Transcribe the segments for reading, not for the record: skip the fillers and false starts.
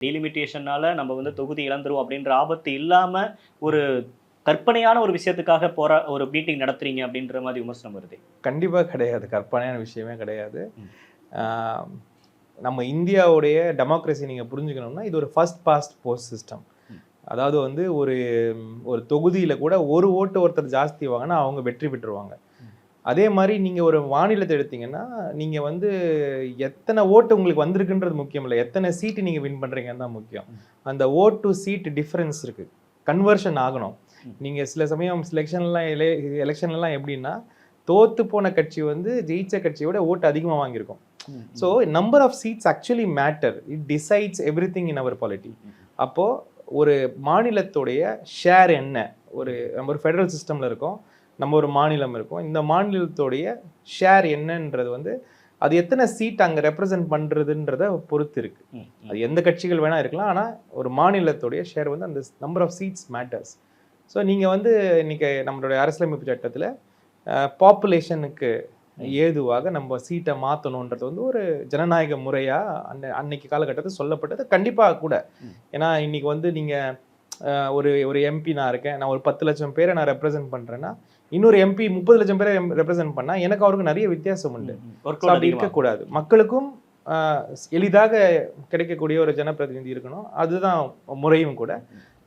டீலிமிட்டேஷனால நம்ம வந்து தொகுதி இழந்துருவோம் அப்படின்ற ஆபத்து இல்லாம ஒரு கற்பனையான ஒரு விஷயத்துக்காக ஒரு மீட்டிங் நடத்துறீங்க அப்படின்ற மாதிரி விமர்சனம் வருது. கண்டிப்பா கிடையாது. கற்பனையான விஷயமே கிடையாது. ம். ஆ நம்ம இந்தியாவுடைய டெமோக்ரஸி நீங்க புரிஞ்சுக்கணும்னா, இது ஒரு ஃபர்ஸ்ட் பாஸ்ட் போஸ்ட் சிஸ்டம். ம். அதாவது வந்து ஒரு தொகுதியில கூட ஒரு ஓட்டு ஒருத்தர் ஜாஸ்தி வாங்குனா அவங்க வெற்றி பெற்றுருவாங்க. ம். அதே மாரி நீங்க ஒரு மாநிலத்த எடுத்தீங்கன்னா, நீங்க வந்து எத்தன ஓட்டு உங்களுக்கு வந்திருக்குன்றது முக்கியம் இல்ல. எத்தன சீட்டு நீங்க வின் பண்றீங்கன்னு தான் முக்கியம். ம். அந்த ஓட் டூ சீட் டிஃபரன்ஸ் இருக்கு. கன்வர்ஷன் ஆகணும். ம். நீங்க சில சமயம் எலெக்ஷன்லலாம் எப்படின்னா, தோத்து போன கட்சி வந்து ஜெயிச்ச கட்சிய விட ஓட்டு அதிகமா வாங்கியிருக்கும். ம். So number of seats actually matter. It decides everything in our polity. அப்போ ஒரு மாநிலத்துடைய ஷேர் என்ன? நம்ம ஒரு ஃபெடரல் சிஸ்டம்ல இருக்கோம். நம்ம ஒரு மாநிலம் இருக்கோம். இந்த மாநிலத்துடைய ஷேர் என்னன்றது வந்து அது எத்தனை சீட் அங்க ரெப்ரசன்ட் பண்றதுன்றத பொறுத்து இருக்கு. அது எந்த கட்சிகள் வேணா இருக்கலாம். ஆனா ஒரு மாநிலத்துடைய ஷேர் வந்து அந்த number of seats matters. So நீங்க வந்து இன்னைக்கு நம்மளுடைய அரசியலமைப்பு சட்டத்துல பாப்புலேஷனுக்கு ஏதுவாக நம்ம சீட்டை மாற்றணுன்றது வந்து ஒரு ஜனநாயக முறையா அன்னைக்கு காலகட்டத்தில் சொல்லப்பட்டது. கண்டிப்பாக கூட. ஏன்னா இன்னைக்கு வந்து நீங்க ஒரு எம்பி நான் இருக்கேன், நான் ஒரு 10 லட்சம் பேரை நான் ரெப்ரசென்ட் பண்றேன்னா, இன்னொரு எம்பி 30 லட்சம் பேரை ரெப்ரசென்ட் பண்ணா எனக்கு அவருக்கு நிறைய வித்தியாசம் உண்டு. அப்படி இருக்கக்கூடாது. மக்களுக்கும் எளிதாக கிடைக்கக்கூடிய ஒரு ஜனப்பிரதிநிதி இருக்கணும். அதுதான் முறையும் கூட.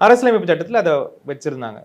அரசியலமைப்பு சட்டத்தில் அதை வச்சிருந்தாங்க.